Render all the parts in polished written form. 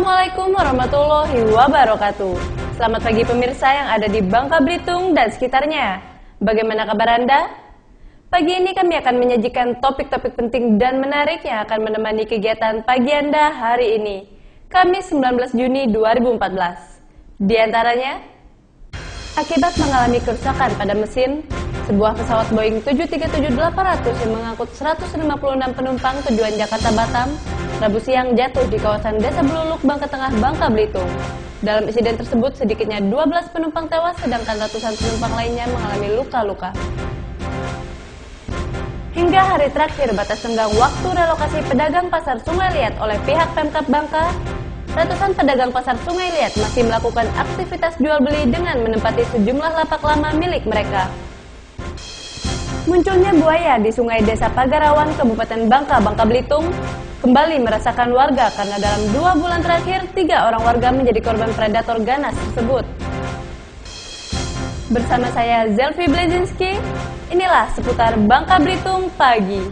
Assalamualaikum warahmatullahi wabarakatuh. Selamat pagi pemirsa yang ada di Bangka Belitung dan sekitarnya. Bagaimana kabar Anda? Pagi ini kami akan menyajikan topik-topik penting dan menarik yang akan menemani kegiatan pagi Anda hari ini, Kamis 19 Juni 2014. Di antaranya, akibat mengalami kerusakan pada mesin, sebuah pesawat Boeing 737-800 yang mengangkut 156 penumpang tujuan Jakarta-Batam Rabu siang jatuh di kawasan Desa Beluluk, Bangka Tengah, Bangka Belitung. Dalam insiden tersebut, sedikitnya 12 penumpang tewas, sedangkan ratusan penumpang lainnya mengalami luka-luka. Hingga hari terakhir batas tenggang waktu relokasi pedagang pasar Sungai Liat oleh pihak Pemkab Bangka, ratusan pedagang pasar Sungai Liat masih melakukan aktivitas jual beli dengan menempati sejumlah lapak lama milik mereka. Munculnya buaya di Sungai Desa Pagarawan, Kabupaten Bangka, Bangka Belitung, kembali merasakan warga karena dalam 2 bulan terakhir 3 orang warga menjadi korban predator ganas tersebut. Bersama saya Zelvi Blezinski, inilah seputar Bangka Belitung pagi.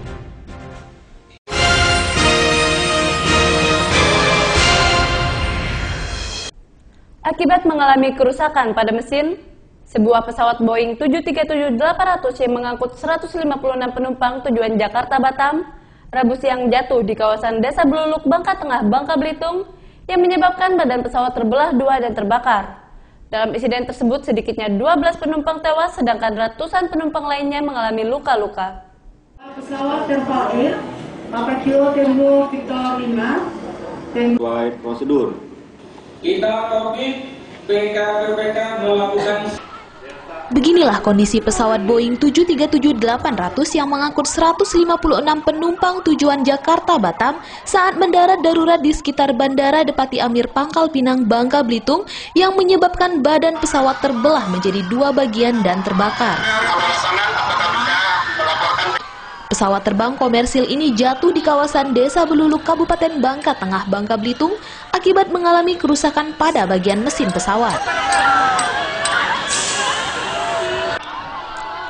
Akibat mengalami kerusakan pada mesin, sebuah pesawat Boeing 737-800 yang mengangkut 156 penumpang tujuan Jakarta-Batam Rabu siang jatuh di kawasan Desa Beluluk, Bangka Tengah, Bangka Belitung yang menyebabkan badan pesawat terbelah 2 dan terbakar. Dalam insiden tersebut sedikitnya 12 penumpang tewas, sedangkan ratusan penumpang lainnya mengalami luka-luka. Pesawat Terval Air, Papa Kilo Tempo Victor 5, sesuai prosedur. Kita topik PKPPK melakukan. Beginilah kondisi pesawat Boeing 737-800 yang mengangkut 156 penumpang tujuan Jakarta-Batam saat mendarat darurat di sekitar Bandara Depati Amir Pangkal Pinang, Bangka Belitung yang menyebabkan badan pesawat terbelah menjadi 2 bagian dan terbakar. Pesawat terbang komersil ini jatuh di kawasan Desa Beluluk, Kabupaten Bangka Tengah, Bangka Belitung akibat mengalami kerusakan pada bagian mesin pesawat.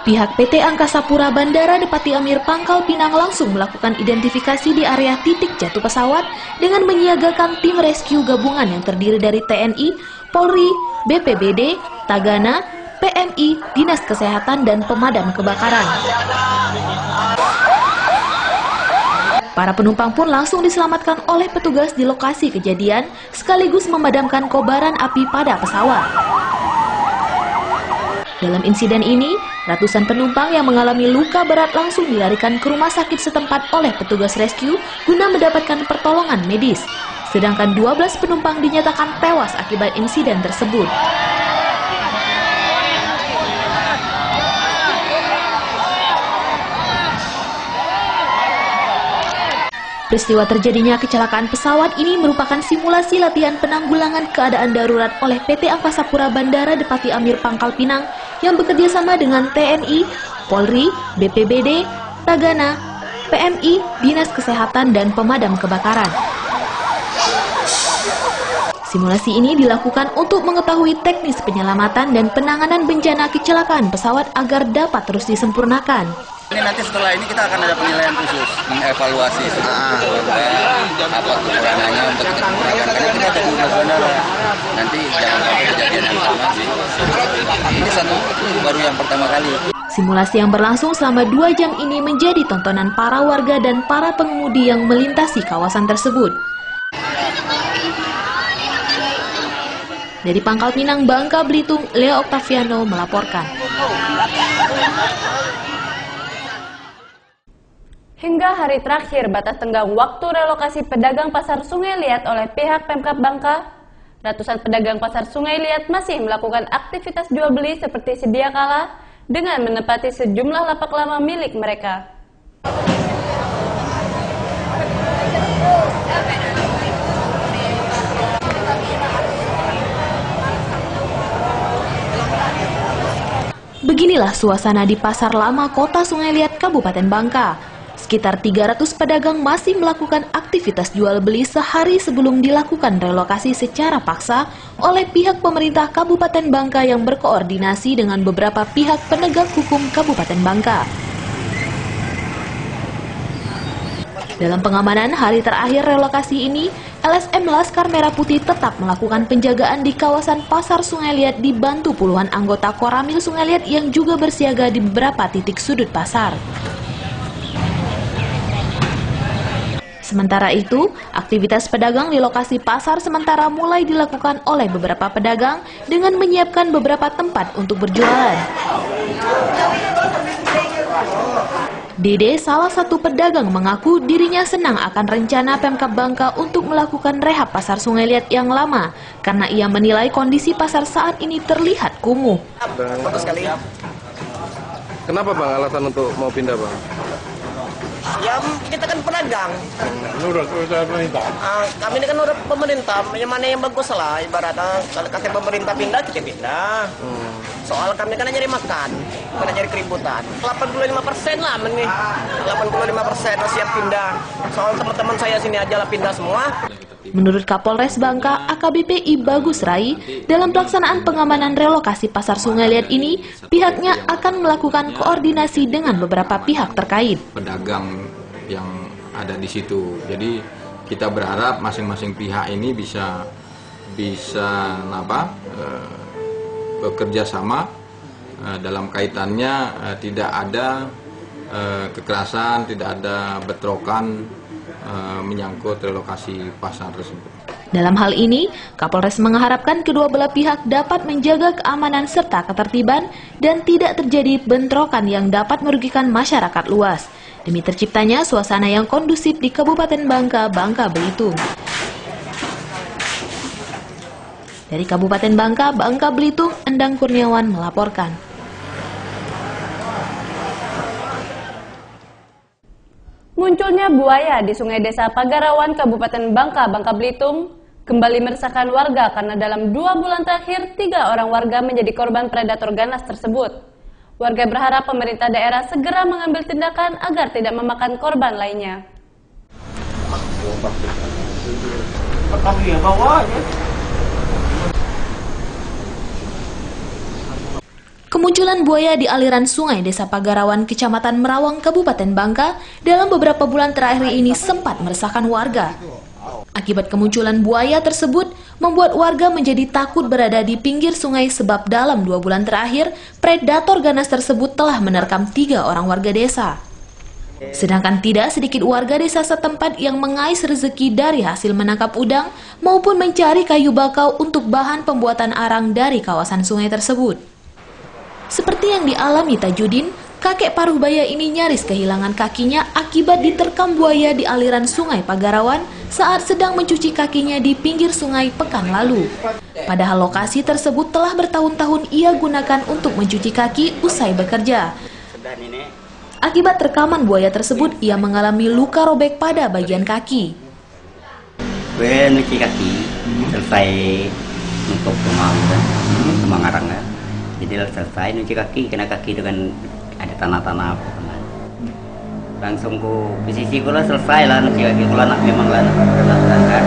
Pihak PT Angkasa Pura Bandara Depati Amir Pangkal Pinang langsung melakukan identifikasi di area titik jatuh pesawat dengan menyiagakan tim rescue gabungan yang terdiri dari TNI, Polri, BPBD, Tagana, PMI, Dinas Kesehatan, dan pemadam kebakaran. Para penumpang pun langsung diselamatkan oleh petugas di lokasi kejadian sekaligus memadamkan kobaran api pada pesawat. Dalam insiden ini, ratusan penumpang yang mengalami luka berat langsung dilarikan ke rumah sakit setempat oleh petugas rescue guna mendapatkan pertolongan medis. Sedangkan 12 penumpang dinyatakan tewas akibat insiden tersebut. Peristiwa terjadinya kecelakaan pesawat ini merupakan simulasi latihan penanggulangan keadaan darurat oleh PT Angkasa Pura Bandara Depati Amir Pangkal Pinang yang bekerjasama dengan TNI, Polri, BPBD, Tagana, PMI, Dinas Kesehatan, dan pemadam kebakaran. Simulasi ini dilakukan untuk mengetahui teknis penyelamatan dan penanganan bencana kecelakaan pesawat agar dapat terus disempurnakan. Ini nanti setelah ini kita akan ada penilaian khusus, mengevaluasi apa kekurangannya untuk kita sempurnakan. Karena kita ada 12 bandara, nanti jangan sampai kejadian yang sama sih. Ini baru yang pertama kali. Simulasi yang berlangsung selama 2 jam ini menjadi tontonan para warga dan para pengemudi yang melintasi kawasan tersebut. Dari Pangkal Pinang, Bangka Belitung, Leo Octaviano melaporkan. Hingga hari terakhir batas tenggang waktu relokasi pedagang pasar Sungai Liat oleh pihak Pemkab Bangka, ratusan pedagang pasar Sungai Liat masih melakukan aktivitas jual beli seperti sedia kala dengan menempati sejumlah lapak lama milik mereka. Beginilah suasana di Pasar Lama Kota Sungai Liat, Kabupaten Bangka. Sekitar 300 pedagang masih melakukan aktivitas jual beli sehari sebelum dilakukan relokasi secara paksa oleh pihak pemerintah Kabupaten Bangka yang berkoordinasi dengan beberapa pihak penegak hukum Kabupaten Bangka. Dalam pengamanan hari terakhir relokasi ini, LSM Laskar Merah Putih tetap melakukan penjagaan di kawasan Pasar Sungai Liat dibantu puluhan anggota Koramil Sungai Liat yang juga bersiaga di beberapa titik sudut pasar. Sementara itu, aktivitas pedagang di lokasi pasar sementara mulai dilakukan oleh beberapa pedagang dengan menyiapkan beberapa tempat untuk berjualan. Dede, salah satu pedagang, mengaku dirinya senang akan rencana Pemkab Bangka untuk melakukan rehab pasar Sungai Liat yang lama karena ia menilai kondisi pasar saat ini terlihat kumuh. Bagus sekali. Kenapa Bang alasan untuk mau pindah Bang? Ya kita kan pedagang. Menurut pemerintah. Kami ini kan udah pemerintah, yang mana yang bagus lah ibaratnya. Kalau kata pemerintah pindah, kita pindah. Soal kami kan nyari makan, bukan nyari keributan. 85% lah nih, 85% siap pindah. Soal teman-teman saya sini aja lah pindah semua. Menurut Kapolres Bangka, AKBP I Bagus Rai, dalam pelaksanaan pengamanan relokasi Pasar Sungai Liat ini, pihaknya akan melakukan koordinasi dengan beberapa pihak terkait. Pedagang yang ada di situ. Jadi kita berharap masing-masing pihak ini bisa bekerja sama dalam kaitannya, tidak ada kekerasan, tidak ada bentrokan menyangkut relokasi pasar tersebut. Dalam hal ini, Kapolres mengharapkan kedua belah pihak dapat menjaga keamanan serta ketertiban dan tidak terjadi bentrokan yang dapat merugikan masyarakat luas, demi terciptanya suasana yang kondusif di Kabupaten Bangka, Bangka Belitung. Dari Kabupaten Bangka, Bangka Belitung, Endang Kurniawan melaporkan. Munculnya buaya di Sungai Desa Pagarawan, Kabupaten Bangka, Bangka Belitung, kembali meresahkan warga karena dalam 2 bulan terakhir 3 orang warga menjadi korban predator ganas tersebut. Warga berharap pemerintah daerah segera mengambil tindakan agar tidak memakan korban lainnya. Kemunculan buaya di aliran sungai Desa Pagarawan, Kecamatan Merawang, Kabupaten Bangka dalam beberapa bulan terakhir ini sempat meresahkan warga. Akibat kemunculan buaya tersebut, membuat warga menjadi takut berada di pinggir sungai sebab dalam 2 bulan terakhir, predator ganas tersebut telah menerkam 3 orang warga desa. Sedangkan tidak sedikit warga desa setempat yang mengais rezeki dari hasil menangkap udang maupun mencari kayu bakau untuk bahan pembuatan arang dari kawasan sungai tersebut. Seperti yang dialami Tajudin, kakek paruh baya ini nyaris kehilangan kakinya akibat diterkam buaya di aliran sungai Pagarawan saat sedang mencuci kakinya di pinggir sungai pekan lalu. Padahal lokasi tersebut telah bertahun-tahun ia gunakan untuk mencuci kaki usai bekerja. Akibat terkaman buaya tersebut, ia mengalami luka robek pada bagian kaki. Gue nyuci kaki, selesai untuk pengarangnya. Jadi selesai nyuci kaki, kena kaki itu kan ada tanah-tanah apa. Langsung ku posisi gula selesai lah nyuci kaki, gula nak memang lah berangkat.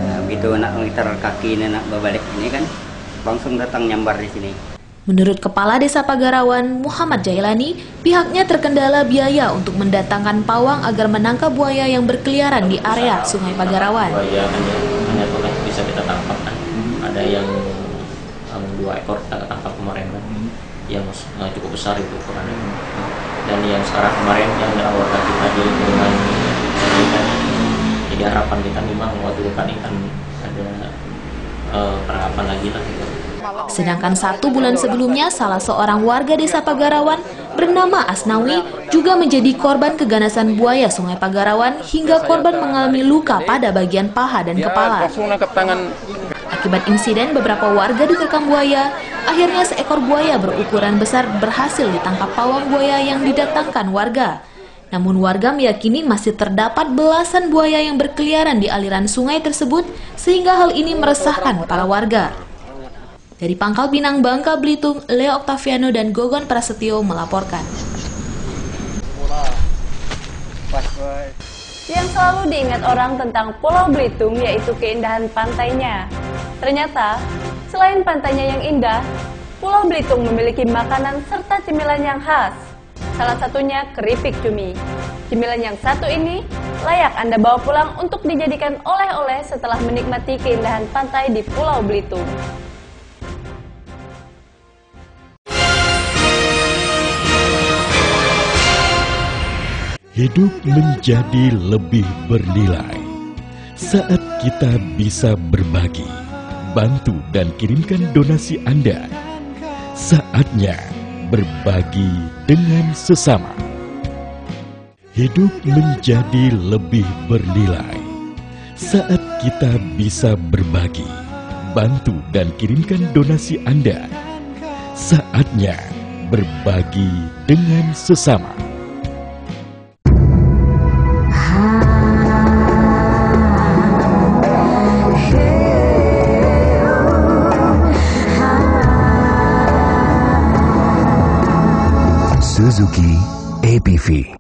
Nah, begitu nak ngiter kaki ini nak berbalik ini kan langsung datang nyambar di sini. Menurut Kepala Desa Pagarawan, Muhammad Jailani, pihaknya terkendala biaya untuk mendatangkan pawang agar menangkap buaya yang berkeliaran di area Sungai Pagarawan. Buaya hanya bisa kita tangkap kan. Ada yang 2 ekor kita tangkap kemarin kan, yang cukup besar itu ukurannya. Dan yang sekarang kemarin yang warga kita di lingkungan ikan. Jadi harapan kita memang waktu ikan ada penangkapan lagi lah. Sedangkan 1 bulan sebelumnya, salah seorang warga Desa Pagarawan bernama Asnawi juga menjadi korban keganasan buaya Sungai Pagarawan hingga korban mengalami luka pada bagian paha dan kepala. Akibat insiden beberapa warga diterkam buaya, akhirnya seekor buaya berukuran besar berhasil ditangkap pawang buaya yang didatangkan warga. Namun warga meyakini masih terdapat belasan buaya yang berkeliaran di aliran sungai tersebut sehingga hal ini meresahkan para warga. Dari Pangkal Pinang, Bangka Belitung, Leo Octaviano dan Gogon Prasetyo melaporkan. Yang selalu diingat orang tentang Pulau Belitung yaitu keindahan pantainya. Ternyata, selain pantainya yang indah, Pulau Belitung memiliki makanan serta cemilan yang khas. Salah satunya keripik cumi. Cemilan yang satu ini layak Anda bawa pulang untuk dijadikan oleh-oleh setelah menikmati keindahan pantai di Pulau Belitung. Hidup menjadi lebih bernilai saat kita bisa berbagi, bantu dan kirimkan donasi Anda. Saatnya berbagi dengan sesama. Hidup menjadi lebih bernilai saat kita bisa berbagi, bantu dan kirimkan donasi Anda. Saatnya berbagi dengan sesama. Suzuki APV.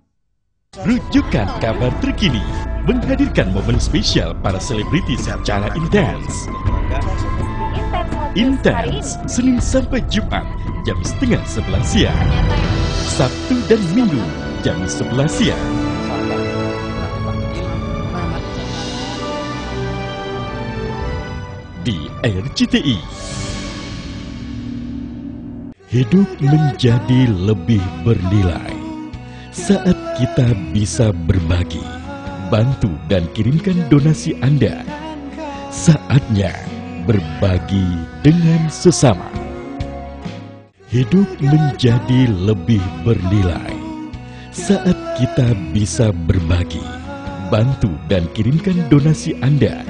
Rujukan kabar terkini menghadirkan momen spesial para selebritis secara intens. Intens, Senin sampai Jumat, jam 10:30 siang. Sabtu dan Minggu, jam 11 siang. Di RCTI. Hidup menjadi lebih bernilai saat kita bisa berbagi, bantu dan kirimkan donasi Anda. Saatnya berbagi dengan sesama. Hidup menjadi lebih bernilai saat kita bisa berbagi, bantu dan kirimkan donasi Anda.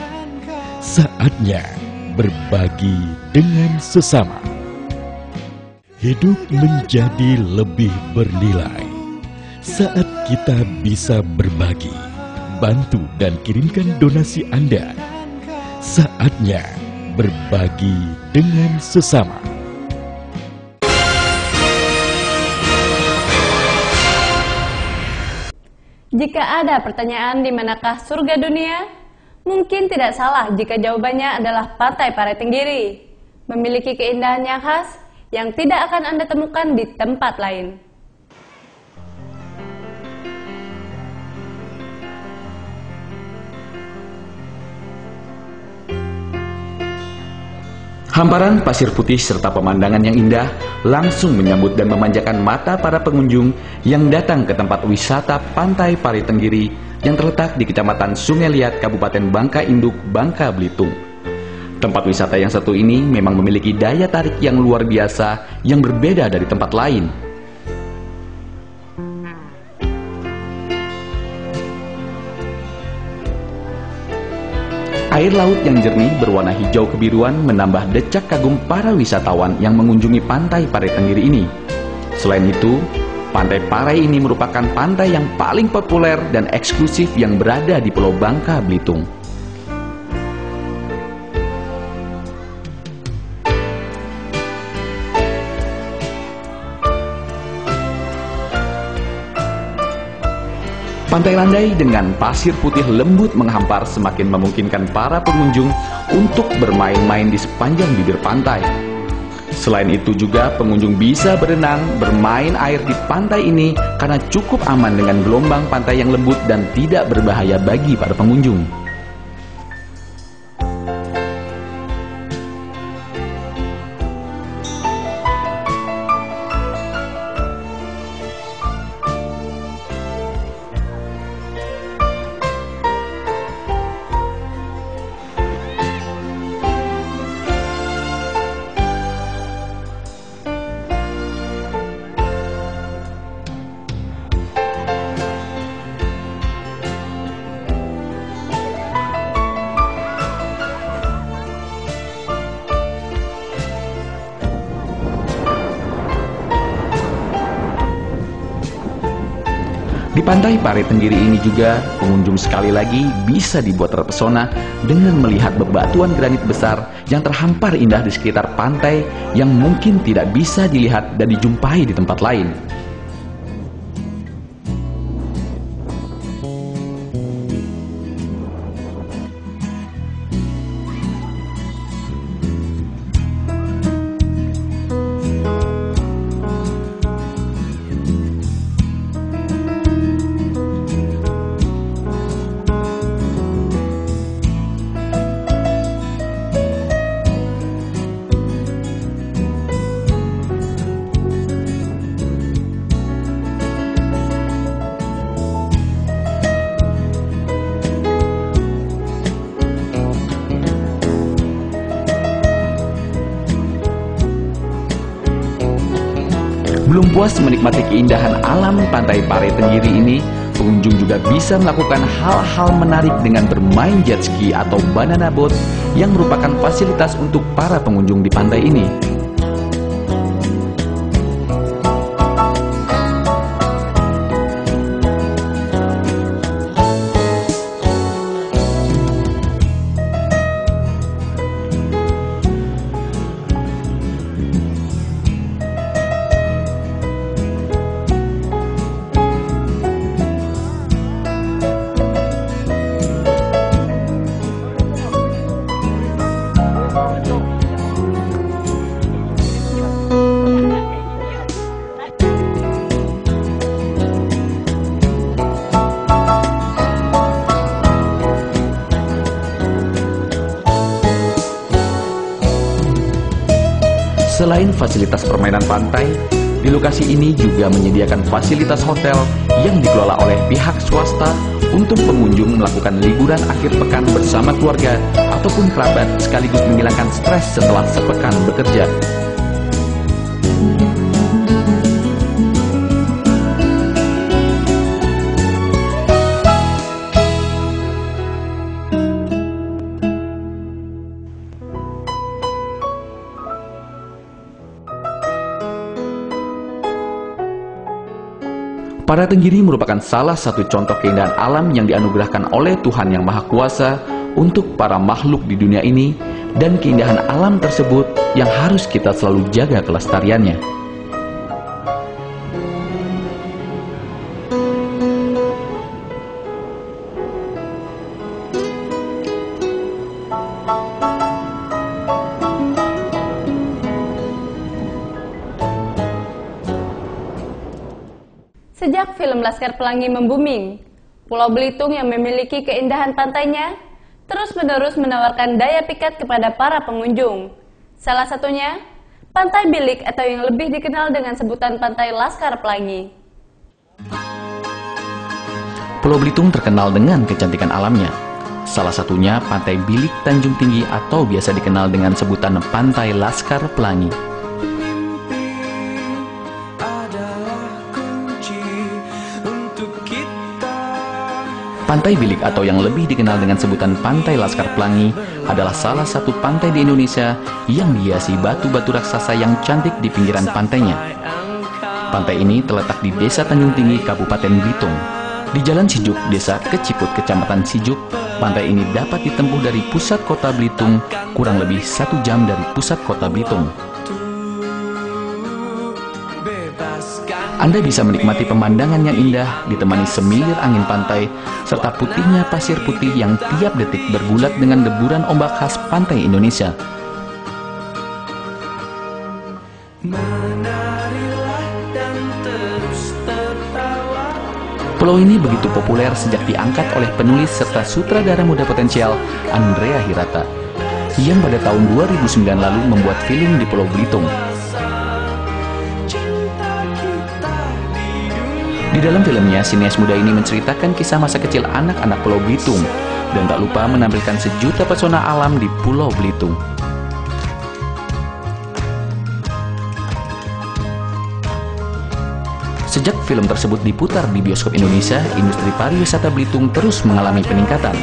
Saatnya berbagi dengan sesama. Hidup menjadi lebih bernilai saat kita bisa berbagi, bantu dan kirimkan donasi Anda. Saatnya berbagi dengan sesama. Jika ada pertanyaan di manakah surga dunia, mungkin tidak salah jika jawabannya adalah Pantai Parai Tenggiri. Memiliki keindahan yang khas yang tidak akan Anda temukan di tempat lain. Hamparan pasir putih serta pemandangan yang indah langsung menyambut dan memanjakan mata para pengunjung yang datang ke tempat wisata Pantai Parai Tenggiri yang terletak di Kecamatan Sungai Liat, Kabupaten Bangka Induk, Bangka Belitung. Tempat wisata yang satu ini memang memiliki daya tarik yang luar biasa yang berbeda dari tempat lain. Air laut yang jernih berwarna hijau kebiruan menambah decak kagum para wisatawan yang mengunjungi Pantai Parai Tenggiri ini. Selain itu, Pantai Parai ini merupakan pantai yang paling populer dan eksklusif yang berada di Pulau Bangka Belitung. Pantai landai dengan pasir putih lembut menghampar semakin memungkinkan para pengunjung untuk bermain-main di sepanjang bibir pantai. Selain itu juga pengunjung bisa berenang, bermain air di pantai ini karena cukup aman dengan gelombang pantai yang lembut dan tidak berbahaya bagi para pengunjung. Di Pantai Parai Tenggiri ini juga, pengunjung sekali lagi bisa dibuat terpesona dengan melihat bebatuan granit besar yang terhampar indah di sekitar pantai yang mungkin tidak bisa dilihat dan dijumpai di tempat lain. Belum puas menikmati keindahan alam pantai Pare Tenggiri ini, pengunjung juga bisa melakukan hal-hal menarik dengan bermain jet ski atau banana boat yang merupakan fasilitas untuk para pengunjung di pantai ini. Selain fasilitas permainan pantai, di lokasi ini juga menyediakan fasilitas hotel yang dikelola oleh pihak swasta untuk pengunjung melakukan liburan akhir pekan bersama keluarga ataupun kerabat sekaligus menghilangkan stres setelah sepekan bekerja. Pare Tenggiri merupakan salah satu contoh keindahan alam yang dianugerahkan oleh Tuhan Yang Maha Kuasa untuk para makhluk di dunia ini, dan keindahan alam tersebut yang harus kita selalu jaga kelestariannya. Sejak film Laskar Pelangi membuming, Pulau Belitung yang memiliki keindahan pantainya terus-menerus menawarkan daya pikat kepada para pengunjung. Salah satunya, Pantai Bilik atau yang lebih dikenal dengan sebutan Pantai Laskar Pelangi. Pulau Belitung terkenal dengan kecantikan alamnya. Salah satunya Pantai Bilik Tanjung Tinggi atau biasa dikenal dengan sebutan Pantai Laskar Pelangi. Pantai Bilik atau yang lebih dikenal dengan sebutan Pantai Laskar Pelangi adalah salah satu pantai di Indonesia yang dihiasi batu-batu raksasa yang cantik di pinggiran pantainya. Pantai ini terletak di Desa Tanjung Tinggi, Kabupaten Belitung. Di Jalan Sijuk, Desa Keciput, Kecamatan Sijuk, pantai ini dapat ditempuh dari pusat kota Belitung kurang lebih 1 jam dari pusat kota Belitung. Anda bisa menikmati pemandangan yang indah ditemani semilir angin pantai serta putihnya pasir putih yang tiap detik bergulat dengan deburan ombak khas pantai Indonesia. Pulau ini begitu populer sejak diangkat oleh penulis serta sutradara muda potensial Andrea Hirata yang pada tahun 2009 lalu membuat film di Pulau Belitung. Di dalam filmnya, sinias muda ini menceritakan kisah masa kecil anak-anak Pulau Belitung dan tak lupa menampilkan sejuta pesona alam di Pulau Belitung. Sejak film tersebut diputar di bioskop Indonesia, industri pariwisata Belitung terus mengalami peningkatan.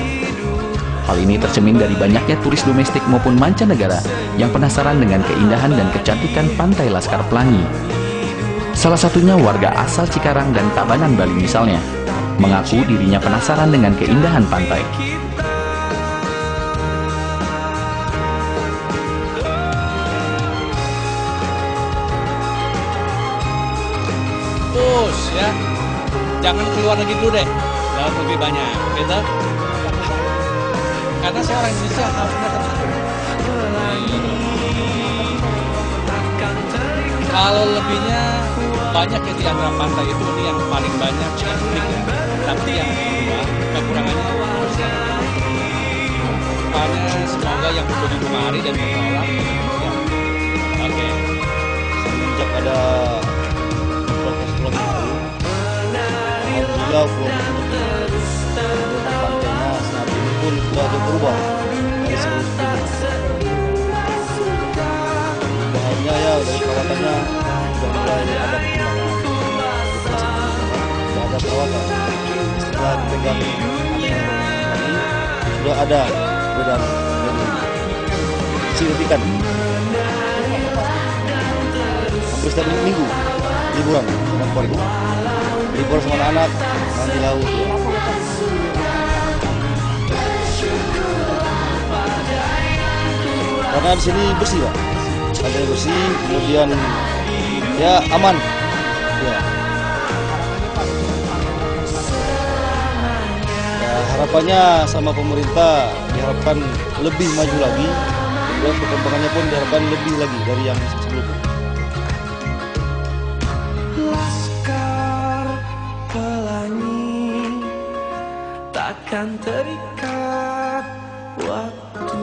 Hal ini tercermin dari banyaknya turis domestik maupun mancanegara yang penasaran dengan keindahan dan kecantikan Pantai Laskar Pelangi. Salah satunya warga asal Cikarang dan Tabanan, Bali misalnya, mengaku dirinya penasaran dengan keindahan pantai. Terus ya, jangan keluar lagi dulu deh, dalam lebih banyak, gitu. Karena saya orang Indonesia harusnya tenang. Kalau lebihnya banyak ya di antara pantai itu, ini yang paling banyak yang unik ya. Tapi yang kedua, kekurangannya harusnya. Makanya semoga yang berkunjung kemari dan menolak ya. Oke. Semenjak ada proses pulau baru, alhamdulillah pantainya saat ini pun sudah berubah dari sebelumnya. Bahannya ya dari perawatannya sudah mulai ada setelah dipegang sudah ada perbedaan signifikan. Hampir setiap minggu liburan sama keluarga, libur sama anak-anak, main di laut. Karena di sini bersih, Pak. Pantainya bersih, kemudian ya aman. Ya. Ya, harapannya sama pemerintah diharapkan lebih maju lagi, dan perkembangannya pun diharapkan lebih lagi dari yang sebelumnya. Laskar Pelangi takkan terikat waktu.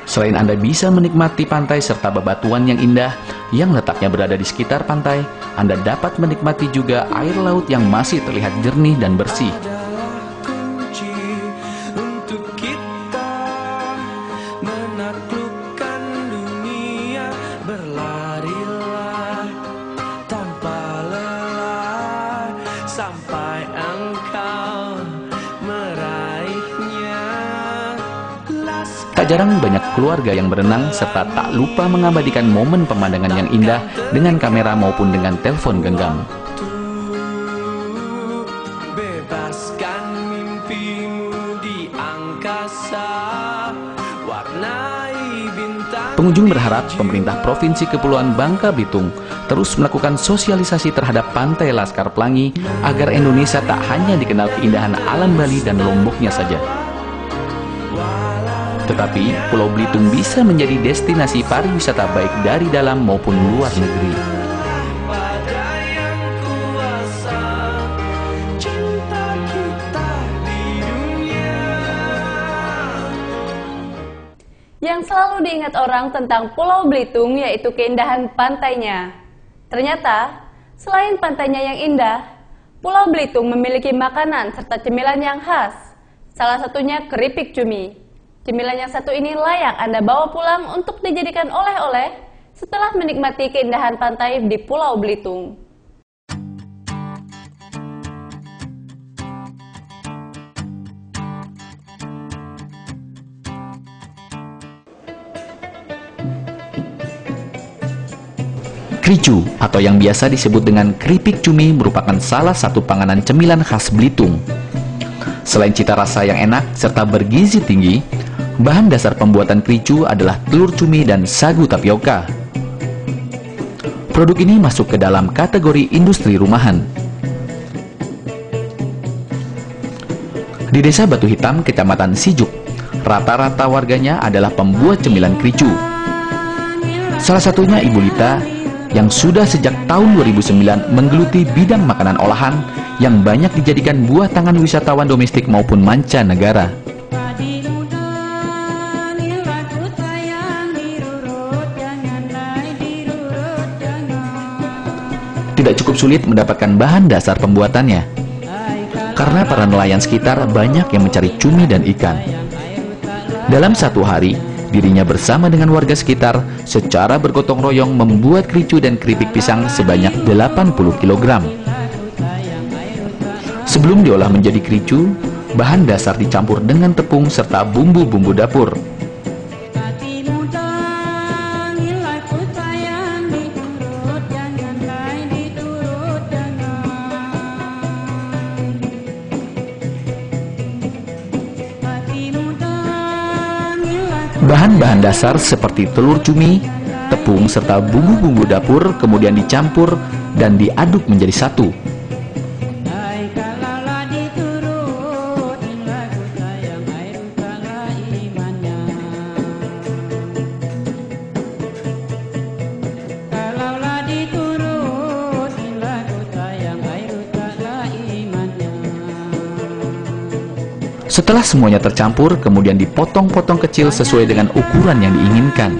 Selain Anda bisa menikmati pantai serta bebatuan yang indah yang letaknya berada di sekitar pantai, Anda dapat menikmati juga air laut yang masih terlihat jernih dan bersih. Untuk kita menaklukkan dunia, berlarilah tanpa lelah sampai engkau meraihnya. Tak jarang banyak keluarga yang berenang serta tak lupa mengabadikan momen pemandangan yang indah dengan kamera maupun dengan telepon genggam. Bebaskan mimpimu di angkasa, warnai bintang. Pengunjung berharap pemerintah Provinsi Kepulauan Bangka Belitung terus melakukan sosialisasi terhadap Pantai Laskar Pelangi agar Indonesia tak hanya dikenal keindahan alam Bali dan Lomboknya saja. Tetapi Pulau Belitung bisa menjadi destinasi pariwisata baik dari dalam maupun luar negeri. Yang selalu diingat orang tentang Pulau Belitung yaitu keindahan pantainya. Ternyata, selain pantainya yang indah, Pulau Belitung memiliki makanan serta cemilan yang khas. Salah satunya keripik cumi. Cemilan yang satu ini layak Anda bawa pulang untuk dijadikan oleh-oleh setelah menikmati keindahan pantai di Pulau Belitung. Kricu atau yang biasa disebut dengan keripik cumi merupakan salah satu panganan cemilan khas Belitung. Selain cita rasa yang enak serta bergizi tinggi, bahan dasar pembuatan kricu adalah telur cumi dan sagu tapioka. Produk ini masuk ke dalam kategori industri rumahan. Di Desa Batu Hitam, Kecamatan Sijuk, rata-rata warganya adalah pembuat cemilan kricu. Salah satunya Ibu Lita, yang sudah sejak tahun 2009 menggeluti bidang makanan olahan yang banyak dijadikan buah tangan wisatawan domestik maupun mancanegara. Tidak cukup sulit mendapatkan bahan dasar pembuatannya, karena para nelayan sekitar banyak yang mencari cumi dan ikan. Dalam satu hari, dirinya bersama dengan warga sekitar secara bergotong royong membuat kricu dan keripik pisang sebanyak 80 kg. Sebelum diolah menjadi kricu, bahan dasar dicampur dengan tepung serta bumbu-bumbu dapur. Bahan-bahan dasar seperti telur cumi, tepung, serta bumbu-bumbu dapur kemudian dicampur dan diaduk menjadi satu. Setelah semuanya tercampur, kemudian dipotong-potong kecil sesuai dengan ukuran yang diinginkan.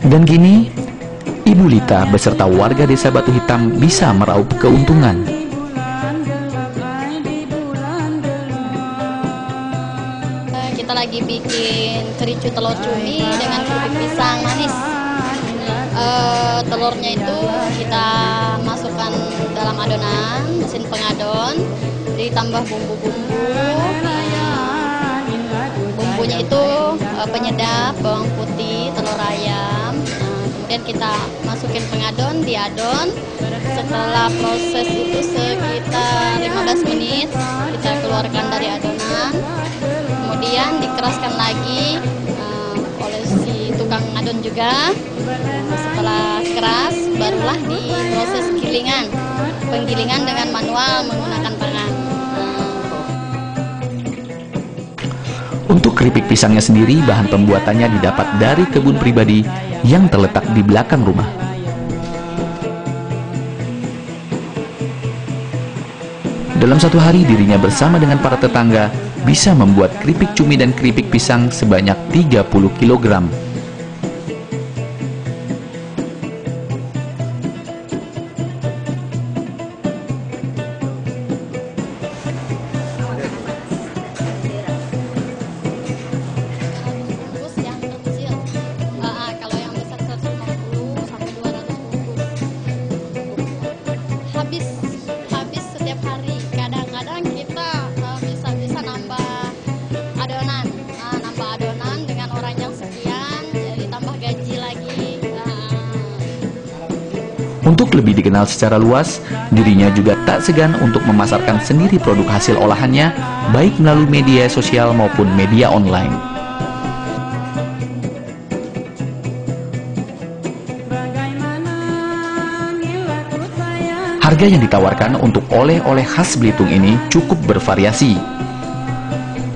Dan kini, Ibu Lita beserta warga Desa Batu Hitam bisa meraup keuntungan. lagi bikin kericu telur cumi dengan keripik pisang manis. Telurnya itu kita masukkan dalam adonan, mesin pengadon, ditambah bumbu-bumbu. Bumbunya itu penyedap, bawang putih, telur ayam. Kemudian kita masukin pengadon, diadon. Setelah proses itu sekitar 15 menit, kita keluarkan dari adonan. Kemudian dikeraskan lagi oleh si tukang adon juga. Setelah keras, barulah diproses gilingan. Penggilingan dengan manual menggunakan tangan. Untuk keripik pisangnya sendiri, bahan pembuatannya didapat dari kebun pribadi yang terletak di belakang rumah. Dalam satu hari, dirinya bersama dengan para tetangga bisa membuat keripik cumi dan keripik pisang sebanyak 30 kg. Habis setiap hari. Kadang-kadang kita bisa nambah adonan, nambah adonan dengan orang yang sekian, jadi tambah gaji lagi. Untuk lebih dikenal secara luas, dirinya juga tak segan untuk memasarkan sendiri produk hasil olahannya, baik melalui media sosial maupun media online. Harga yang ditawarkan untuk oleh-oleh khas Belitung ini cukup bervariasi.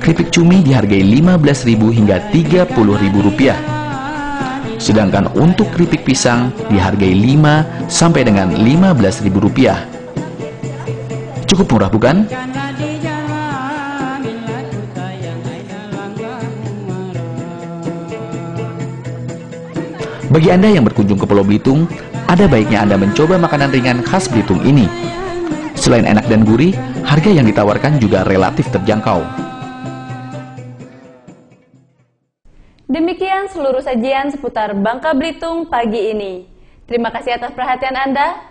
Keripik cumi dihargai Rp15.000 hingga Rp30.000. Sedangkan untuk keripik pisang dihargai 5 sampai dengan Rp15.000. Cukup murah bukan? Bagi Anda yang berkunjung ke Pulau Belitung, ada baiknya Anda mencoba makanan ringan khas Belitung ini. Selain enak dan gurih, harga yang ditawarkan juga relatif terjangkau. Demikian seluruh sajian seputar Bangka Belitung pagi ini. Terima kasih atas perhatian Anda.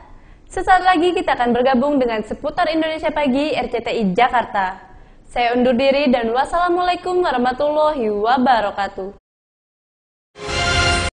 Sesaat lagi kita akan bergabung dengan seputar Indonesia Pagi RCTI Jakarta. Saya undur diri dan wassalamualaikum warahmatullahi wabarakatuh.